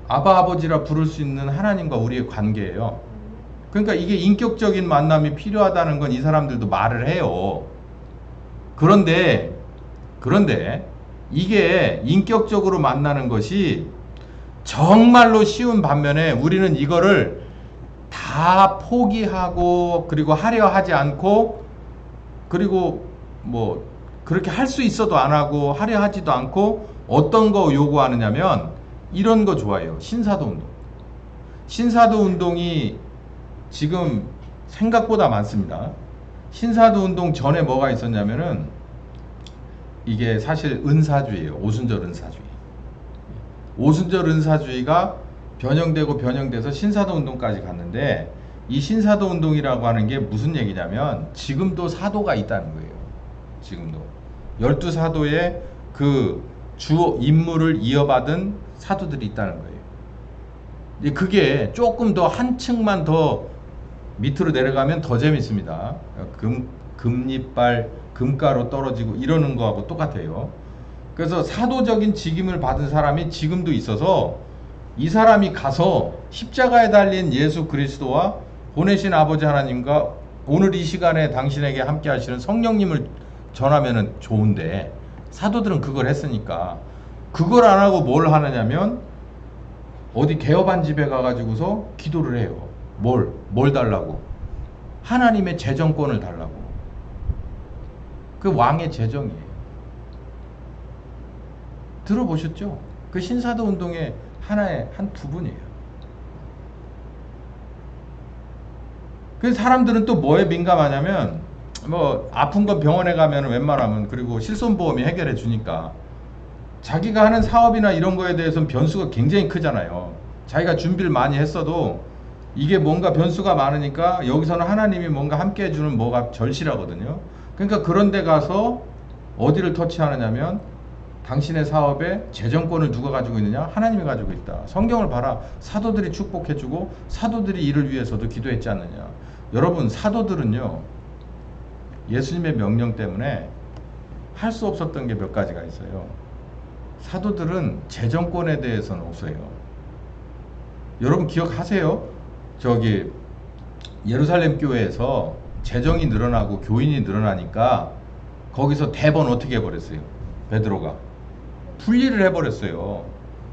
아버지라 부를 수 있는 하나님과 우리의 관계예요. 그러니까 이게 인격적인 만남이 필요하다는 건 이 사람들도 말을 해요. 그런데 이게 인격적으로 만나는 것이 정말로 쉬운 반면에 우리는 이거를 다 포기하고 그리고 하려 하지 않고 그리고 뭐 그렇게 할 수 있어도 안 하고 하려 하지도 않고 어떤 거 요구하느냐면 이런 거 좋아해요. 신사도 운동. 신사도 운동이 지금 생각보다 많습니다. 신사도 운동 전에 뭐가 있었냐면은 이게 사실 은사주의예요. 오순절 은사주의. 오순절 은사주의가 변형돼서 신사도 운동까지 갔는데, 이 신사도 운동이라고 하는 게 무슨 얘기냐면 지금도 사도가 있다는 거예요. 지금도 12사도의 그 주 임무를 이어받은 사도들이 있다는 거예요. 그게 조금 더 한층만 더 밑으로 내려가면 더 재밌습니다. 금리빨 금가로 떨어지고 이러는 거하고 똑같아요. 그래서 사도적인 직임을 받은 사람이 지금도 있어서 이 사람이 가서 십자가에 달린 예수 그리스도와 보내신 아버지 하나님과 오늘 이 시간에 당신에게 함께 하시는 성령님을 전하면은 좋은데, 사도들은 그걸 했으니까 그걸 안 하고 뭘 하느냐면 어디 개업한 집에 가가지고서 기도를 해요. 뭘 달라고? 하나님의 재정권을 달라고. 그 왕의 재정이에요. 들어보셨죠? 그 신사도 운동의 하나의 한 부분이에요. 그래서 사람들은 또 뭐에 민감하냐면 뭐 아픈 건 병원에 가면 웬만하면 그리고 실손보험이 해결해 주니까 자기가 하는 사업이나 이런 거에 대해서는 변수가 굉장히 크잖아요. 자기가 준비를 많이 했어도 이게 뭔가 변수가 많으니까 여기서는 하나님이 뭔가 함께 해주는 뭐가 절실하거든요. 그러니까 그런 데 가서 어디를 터치하느냐면 당신의 사업에 재정권을 누가 가지고 있느냐? 하나님이 가지고 있다. 성경을 봐라. 사도들이 축복해주고 사도들이 이를 위해서도 기도했지 않느냐. 여러분, 사도들은요 예수님의 명령 때문에 할 수 없었던 게 몇 가지가 있어요. 사도들은 재정권에 대해서는 없어요. 여러분 기억하세요? 저기 예루살렘 교회에서 재정이 늘어나고 교인이 늘어나니까 거기서 대번 어떻게 해버렸어요? 베드로가 분리를 해버렸어요.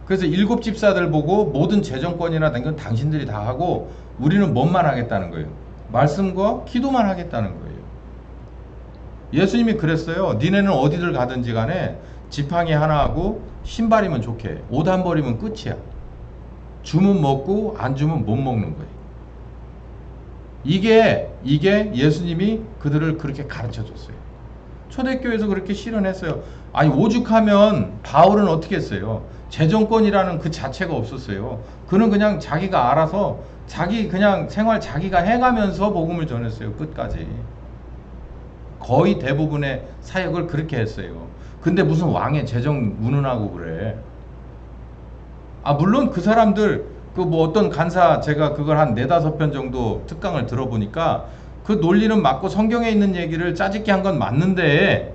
그래서 7 집사들 보고 모든 재정권이나 된 건 당신들이 다 하고 우리는 뭔만 하겠다는 거예요. 말씀과 기도만 하겠다는 거예요. 예수님이 그랬어요. 니네는 어디를 가든지 간에 지팡이 하나 하고 신발이면 좋게, 옷 한 벌이면 끝이야. 주면 먹고 안 주면 못 먹는 거예요. 이게 예수님이 그들을 그렇게 가르쳐 줬어요. 초대교회에서 그렇게 실현했어요. 아니, 오죽하면 바울은 어떻게 했어요? 재정권이라는 그 자체가 없었어요. 그는 그냥 자기가 알아서 자기 그냥 생활 자기가 해가면서 복음을 전했어요. 끝까지. 거의 대부분의 사역을 그렇게 했어요. 근데 무슨 왕의 재정 운운하고 그래. 물론 그 사람들 그 뭐 어떤 간사, 제가 그걸 한 4-5편 정도 특강을 들어보니까 그 논리는 맞고 성경에 있는 얘기를 짜집기 한 건 맞는데,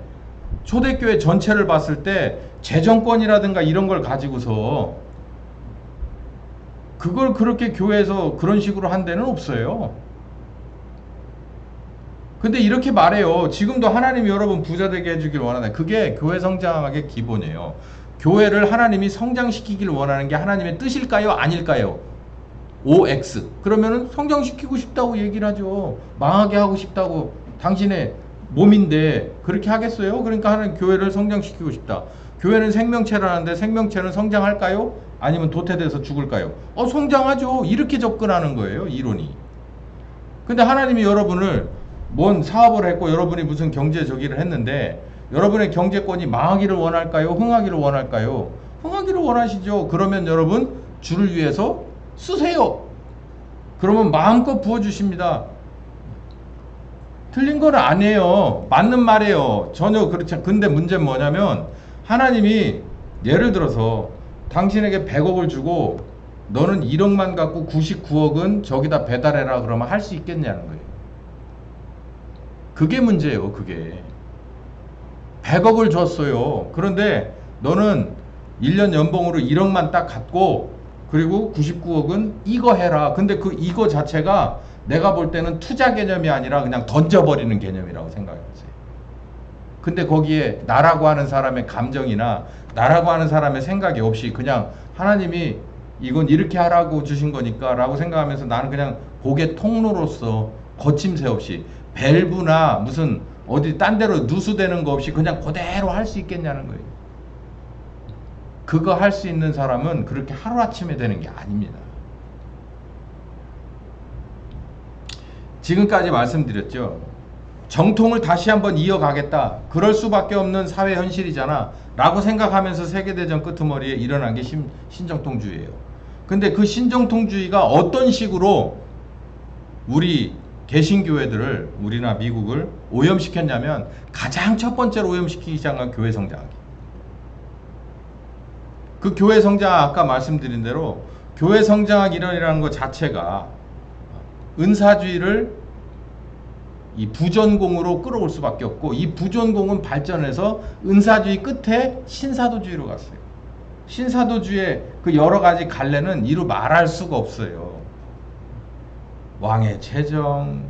초대교회 전체를 봤을 때 재정권이라든가 이런 걸 가지고서 그걸 그렇게 교회에서 그런 식으로 한 데는 없어요. 근데 이렇게 말해요. 지금도 하나님이 여러분 부자 되게 해주길 원하네. 그게 교회 성장의 기본이에요. 교회를 하나님이 성장시키길 원하는 게 하나님의 뜻일까요? 아닐까요? OX. 그러면은 성장시키고 싶다고 얘기를 하죠. 망하게 하고 싶다고. 당신의 몸인데 그렇게 하겠어요? 그러니까 하나님 교회를 성장시키고 싶다. 교회는 생명체라는데 생명체는 성장할까요? 아니면 도태돼서 죽을까요? 성장하죠. 이렇게 접근하는 거예요, 이론이. 근데 하나님이 여러분을 뭔 사업을 했고 여러분이 무슨 경제 저기를 했는데 여러분의 경제권이 망하기를 원할까요? 흥하기를 원할까요? 흥하기를 원하시죠. 그러면 여러분 주를 위해서 쓰세요. 그러면 마음껏 부어주십니다. 틀린 건 아니에요. 맞는 말이에요. 전혀 그렇지 않. 근데 문제는 뭐냐면 하나님이 예를 들어서 당신에게 100억을 주고 너는 1억만 갖고 99억은 저기다 배달해라 그러면 할 수 있겠냐는 거예요. 그게 문제예요. 그게 100억을 줬어요. 그런데 너는 1년 연봉으로 1억만 딱 갖고 그리고 99억은 이거 해라. 근데 그 이거 자체가 내가 볼 때는 투자 개념이 아니라 그냥 던져버리는 개념이라고 생각했어요. 근데 거기에 나라고 하는 사람의 감정이나 나라고 하는 사람의 생각이 없이 그냥 하나님이 이건 이렇게 하라고 주신 거니까 라고 생각하면서 나는 그냥 복의 통로로서 거침새 없이 밸브나 무슨 어디 딴 데로 누수되는 거 없이 그냥 그대로 할 수 있겠냐는 거예요. 그거 할 수 있는 사람은 그렇게 하루아침에 되는 게 아닙니다. 지금까지 말씀드렸죠. 정통을 다시 한번 이어가겠다. 그럴 수밖에 없는 사회 현실이잖아 라고 생각하면서 세계대전 끄트머리에 일어난 게 신정통주의예요. 근데 그 신정통주의가 어떤 식으로 우리 개신교회들을, 우리나 미국을 오염시켰냐면 가장 첫 번째로 오염시키기 시작한 건 교회 성장하기. 그 교회 성장, 아까 말씀드린 대로 교회 성장학 이론이라는 것 자체가 은사주의를 이 부전공으로 끌어올 수밖에 없고, 이 부전공은 발전해서 은사주의 끝에 신사도주의로 갔어요. 신사도주의의 그 여러 가지 갈래는 이루 말할 수가 없어요. 왕의 재정,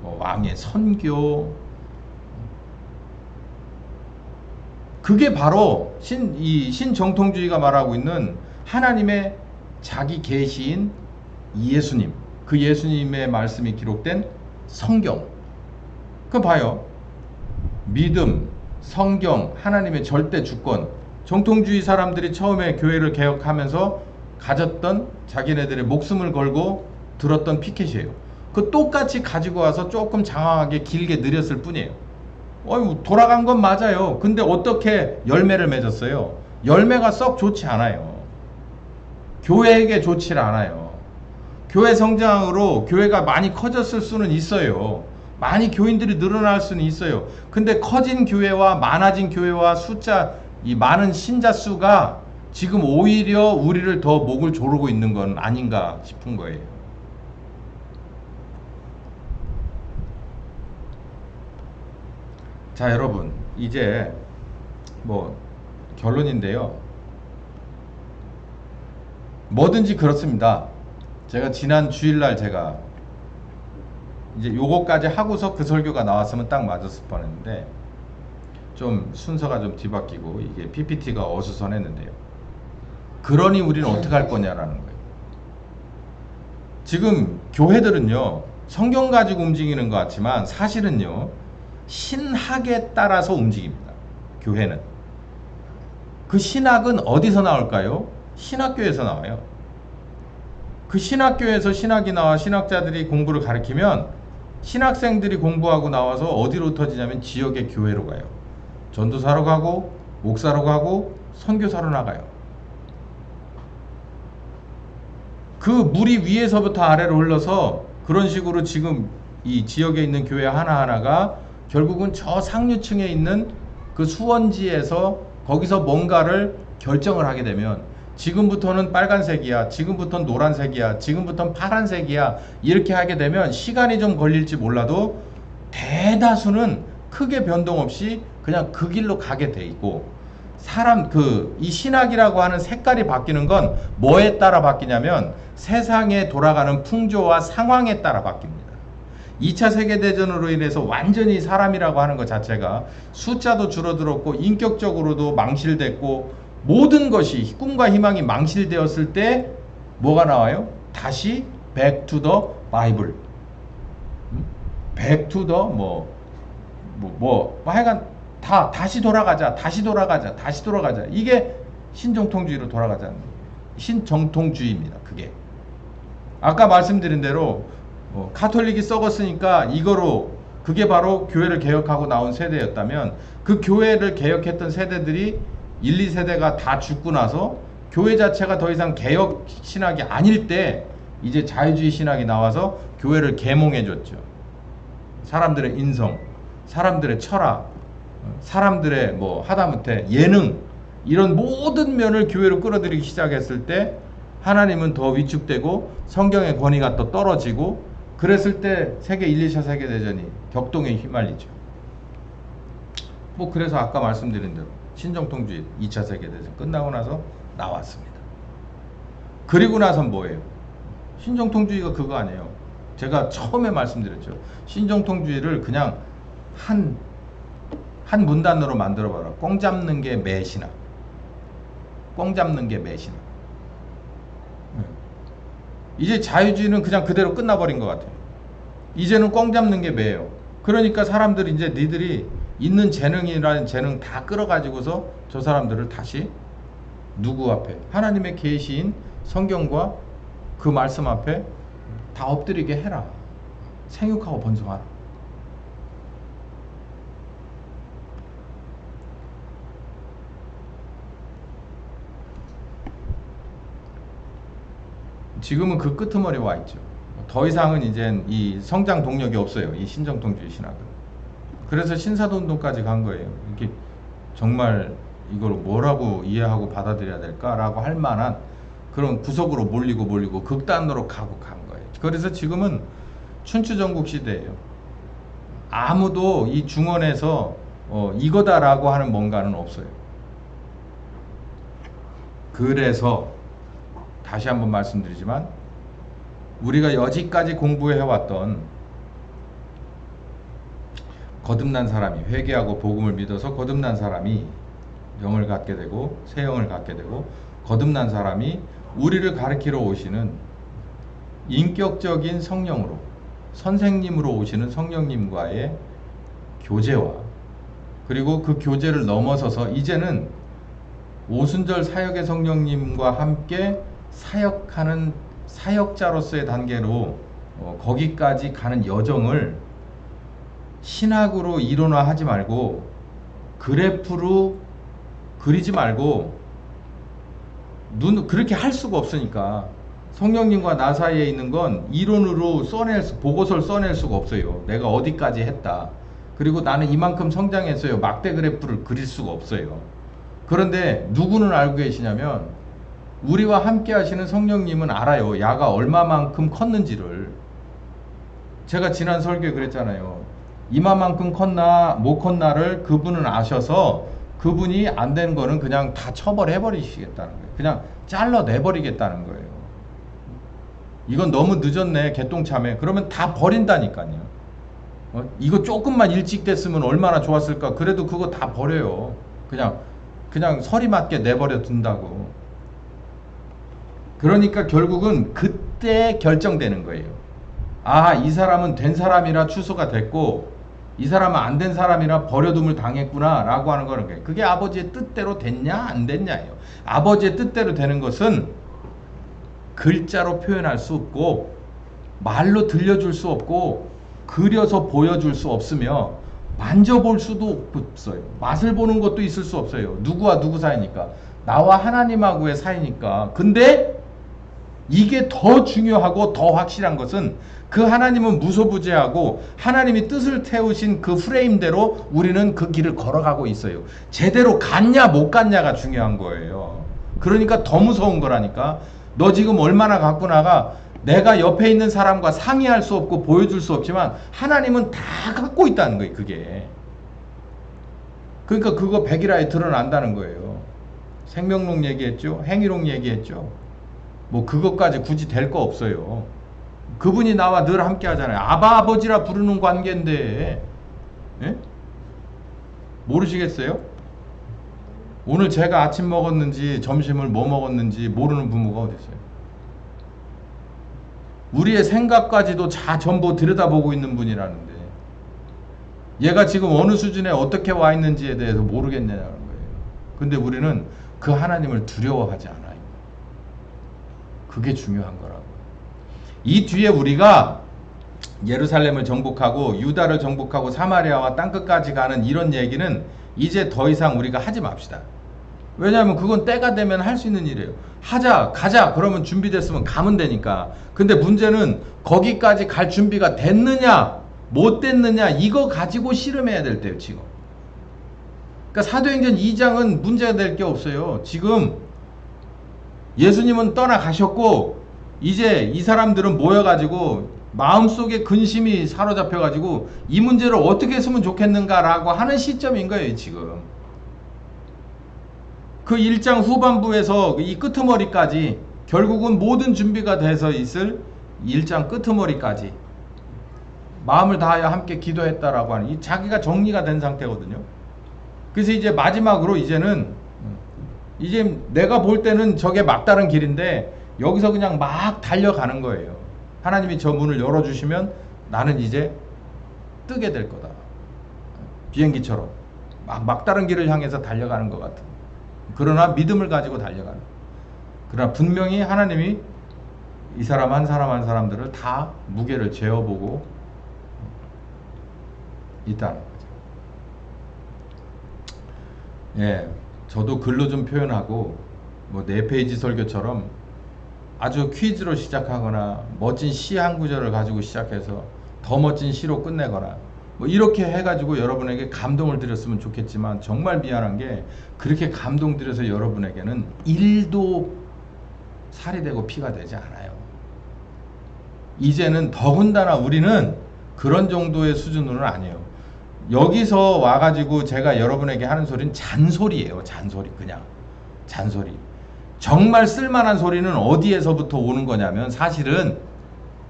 왕의 선교, 그게 바로 신정통주의가 말하고 있는 하나님의 자기 계시인 예수님, 그 예수님의 말씀이 기록된 성경. 그럼 봐요. 믿음, 성경, 하나님의 절대 주권. 정통주의 사람들이 처음에 교회를 개혁하면서 가졌던 자기네들의 목숨을 걸고 들었던 피켓이에요. 그 똑같이 가지고 와서 조금 장황하게 길게 느렸을 뿐이에요. 돌아간 건 맞아요. 근데 어떻게 열매를 맺었어요? 열매가 썩 좋지 않아요. 교회에게 좋지 않아요. 교회 성장으로 교회가 많이 커졌을 수는 있어요. 많이 교인들이 늘어날 수는 있어요. 근데 커진 교회와 많아진 교회와 이 많은 신자 수가 지금 오히려 우리를 더 목을 조르고 있는 건 아닌가 싶은 거예요. 자, 여러분, 이제 결론인데요. 뭐든지 그렇습니다. 제가 지난 주일날 제가 이제 요거까지 하고서 그 설교가 나왔으면 딱 맞았을 뻔했는데 좀 순서가 좀 뒤바뀌고 이게 PPT가 어수선했는데요. 그러니 우리는 어떻게 할 거냐라는 거예요. 지금 교회들은요, 성경 가지고 움직이는 것 같지만 사실은요, 신학에 따라서 움직입니다. 교회는. 그 신학은 어디서 나올까요? 신학교에서 나와요. 그 신학교에서 신학이 나와 신학자들이 공부를 가르치면 신학생들이 공부하고 나와서 어디로 터지냐면 지역의 교회로 가요. 전도사로 가고 목사로 가고 선교사로 나가요. 그 물이 위에서부터 아래로 흘러서 그런 식으로 지금 이 지역에 있는 교회 하나하나가 결국은 저 상류층에 있는 그 수원지에서 거기서 뭔가를 결정을 하게 되면 지금부터는 빨간색이야, 지금부터는 노란색이야, 지금부터는 파란색이야, 이렇게 하게 되면 시간이 좀 걸릴지 몰라도 대다수는 크게 변동 없이 그냥 그 길로 가게 돼 있고, 이 신학이라고 하는 색깔이 바뀌는 건 뭐에 따라 바뀌냐면 세상에 돌아가는 풍조와 상황에 따라 바뀝니다. 2차 세계대전으로 인해서 완전히 사람이라고 하는 것 자체가 숫자도 줄어들었고 인격적으로도 망실됐고 모든 것이 꿈과 희망이 망실되었을 때 뭐가 나와요? 다시 back to the Bible, back to the 하여간 다시 돌아가자. 이게 신정통주의로 돌아가자는 거예요. 신정통주의입니다. 그게 아까 말씀드린 대로 카톨릭이 썩었으니까 이거로, 그게 바로 교회를 개혁하고 나온 세대였다면 그 교회를 개혁했던 세대들이 1, 2세대가 다 죽고 나서 교회 자체가 더 이상 개혁 신학이 아닐 때 이제 자유주의 신학이 나와서 교회를 계몽해줬죠. 사람들의 인성, 사람들의 철학, 사람들의 하다못해 예능, 이런 모든 면을 교회로 끌어들이기 시작했을 때 하나님은 더 위축되고 성경의 권위가 또 떨어지고, 그랬을 때 세계 1, 2차 세계대전이 격동에 휘말리죠. 그래서 아까 말씀드린 대로 신정통주의 2차 세계대전 끝나고 나서 나왔습니다. 그리고 나선 뭐예요? 신정통주의가 그거 아니에요. 제가 처음에 말씀드렸죠. 신정통주의를 그냥 한 문단으로 만들어봐라. 꽁 잡는 게 매신학. 이제 자유주의는 그냥 그대로 끝나버린 것 같아요. 이제는 꽁 잡는 게 매예요. 그러니까 사람들이 이제 니들이 있는 재능이라는 재능 다 끌어가지고서 저 사람들을 다시 누구 앞에? 하나님의 계시인 성경과 그 말씀 앞에 다 엎드리게 해라. 생육하고 번성하라. 지금은 그 끄트머리에 와 있죠. 더 이상은 이제 이 성장 동력이 없어요. 이 신정통주의 신학은. 그래서 신사도운동까지 간 거예요. 이게 정말 이걸 뭐라고 이해하고 받아들여야 될까라고 할 만한 그런 구석으로 몰리고 극단으로 가고 간 거예요. 그래서 지금은 춘추전국 시대예요. 아무도 이 중원에서 이거다라고 하는 뭔가는 없어요. 그래서 다시 한번 말씀드리지만 우리가 여지까지 공부해왔던 거듭난 사람이, 회개하고 복음을 믿어서 거듭난 사람이 영을 갖게 되고 새 영을 갖게 되고, 거듭난 사람이 우리를 가르치러 오시는 인격적인 성령으로, 선생님으로 오시는 성령님과의 교제와, 그리고 그 교제를 넘어서서 이제는 오순절 사역의 성령님과 함께 사역하는 사역자로서의 단계로 거기까지 가는 여정을 신학으로 이론화하지 말고 그래프로 그리지 말고, 그렇게 할 수가 없으니까 성령님과 나 사이에 있는 건 이론으로 보고서를 써낼 수가 없어요. 내가 어디까지 했다, 그리고 나는 이만큼 성장했어요, 막대 그래프를 그릴 수가 없어요. 그런데 누구는 알고 계시냐면 우리와 함께 하시는 성령님은 알아요. 야가 얼마만큼 컸는지를. 제가 지난 설교에 그랬잖아요. 이마만큼 컸나 못 컸나를 그분은 아셔서 그분이 안 된 거는 그냥 다 처벌해 버리시겠다는 거예요. 그냥 잘라내 버리겠다는 거예요. 이건 너무 늦었네, 개똥참에. 그러면 다 버린다니까요. 이거 조금만 일찍 됐으면 얼마나 좋았을까. 그래도 그거 다 버려요. 그냥 서리 맞게 내버려 둔다고. 그러니까 결국은 그때 결정되는 거예요. 아, 이 사람은 된 사람이라 추수가 됐고 이 사람은 안 된 사람이라 버려둠을 당했구나 라고 하는 거는 거예요. 그게 아버지의 뜻대로 됐냐 안 됐냐예요. 아버지의 뜻대로 되는 것은 글자로 표현할 수 없고 말로 들려줄 수 없고 그려서 보여줄 수 없으며 만져볼 수도 없어요. 맛을 보는 것도 있을 수 없어요. 누구와 누구 사이니까. 나와 하나님하고의 사이니까. 근데 이게 더 중요하고 더 확실한 것은 그 하나님은 무소부재하고 하나님이 뜻을 태우신 그 프레임대로 우리는 그 길을 걸어가고 있어요. 제대로 갔냐 못 갔냐가 중요한 거예요. 그러니까 더 무서운 거라니까. 너 지금 얼마나 갖고 나가 내가 옆에 있는 사람과 상의할 수 없고 보여줄 수 없지만 하나님은 다 갖고 있다는 거예요. 그게. 그러니까 그거 백일하에 드러난다는 거예요. 생명록 얘기했죠. 행위록 얘기했죠. 뭐 그것까지 굳이 될 거 없어요. 그분이 나와 늘 함께 하잖아요. 아바 아버지라 부르는 관계인데 예? 모르시겠어요? 오늘 제가 아침 먹었는지 점심을 뭐 먹었는지 모르는 부모가 어디 있어요? 우리의 생각까지도 다 전부 들여다보고 있는 분이라는데 얘가 지금 어느 수준에 어떻게 와 있는지에 대해서 모르겠냐는 거예요. 근데 우리는 그 하나님을 두려워하지 않아요. 그게 중요한 거라고. 이 뒤에 우리가 예루살렘을 정복하고 유다를 정복하고 사마리아와 땅끝까지 가는 이런 얘기는 이제 더 이상 우리가 하지 맙시다. 왜냐하면 그건 때가 되면 할 수 있는 일이에요. 하자, 가자. 그러면 준비됐으면 가면 되니까. 근데 문제는 거기까지 갈 준비가 됐느냐, 못 됐느냐, 이거 가지고 씨름해야 될 때요, 지금. 그러니까 사도행전 2장은 문제가 될 게 없어요. 지금 예수님은 떠나가셨고, 이제 이 사람들은 모여가지고, 마음속에 근심이 사로잡혀가지고, 이 문제를 어떻게 했으면 좋겠는가라고 하는 시점인 거예요, 지금. 그 1장 후반부에서 이 끄트머리까지 결국은 모든 준비가 돼서 있을 1장 끄트머리까지 마음을 다하여 함께 기도했다라고 하는 이 자기가 정리가 된 상태거든요. 그래서 이제 마지막으로 이제는 이제 내가 볼 때는 저게 막다른 길인데 여기서 그냥 막 달려가는 거예요. 하나님이 저 문을 열어주시면 나는 이제 뜨게 될 거다. 비행기처럼 막다른 길을 향해서 달려가는 것 같은. 그러나 믿음을 가지고 달려가는. 그러나 분명히 하나님이 이 사람 한 사람 한 사람들을 다 무게를 재어보고 있다는 거죠. 예, 저도 글로 좀 표현하고 뭐 4페이지 설교처럼 아주 퀴즈로 시작하거나 멋진 시 한 구절을 가지고 시작해서 더 멋진 시로 끝내거나 뭐 이렇게 해가지고 여러분에게 감동을 드렸으면 좋겠지만 정말 미안한 게 그렇게 감동 드려서 여러분에게는 1도 살이 되고 피가 되지 않아요. 이제는 더군다나 우리는 그런 정도의 수준으로는 아니에요. 여기서 와가지고 제가 여러분에게 하는 소리는 잔소리예요. 잔소리. 그냥 잔소리. 정말 쓸만한 소리는 어디에서부터 오는 거냐면 사실은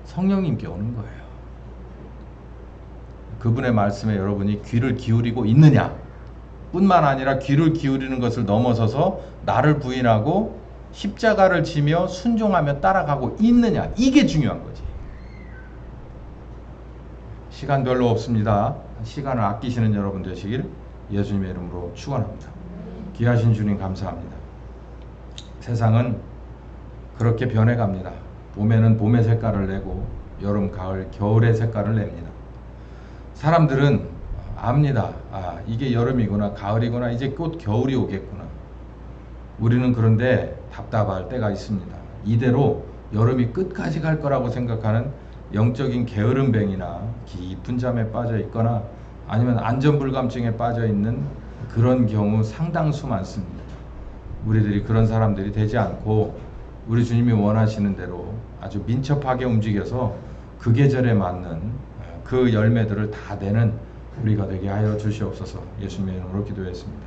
성령님께 오는 거예요. 그분의 말씀에 여러분이 귀를 기울이고 있느냐 뿐만 아니라 귀를 기울이는 것을 넘어서서 나를 부인하고 십자가를 지며 순종하며 따라가고 있느냐, 이게 중요한 거지. 시간 별로 없습니다. 시간을 아끼시는 여러분 되시길 예수님의 이름으로 축원합니다. 귀하신 주님 감사합니다. 세상은 그렇게 변해갑니다. 봄에는 봄의 색깔을 내고 여름, 가을, 겨울의 색깔을 냅니다. 사람들은 압니다. 아, 이게 여름이구나, 가을이구나, 이제 곧 겨울이 오겠구나. 우리는 그런데 답답할 때가 있습니다. 이대로 여름이 끝까지 갈 거라고 생각하는 영적인 게으름뱅이나 깊은 잠에 빠져 있거나 아니면 안전불감증에 빠져 있는 그런 경우 상당수 많습니다. 우리들이 그런 사람들이 되지 않고 우리 주님이 원하시는 대로 아주 민첩하게 움직여서 그 계절에 맞는 그 열매들을 다 내는 우리가 되게 하여 주시옵소서. 예수님의 이름으로 기도했습니다.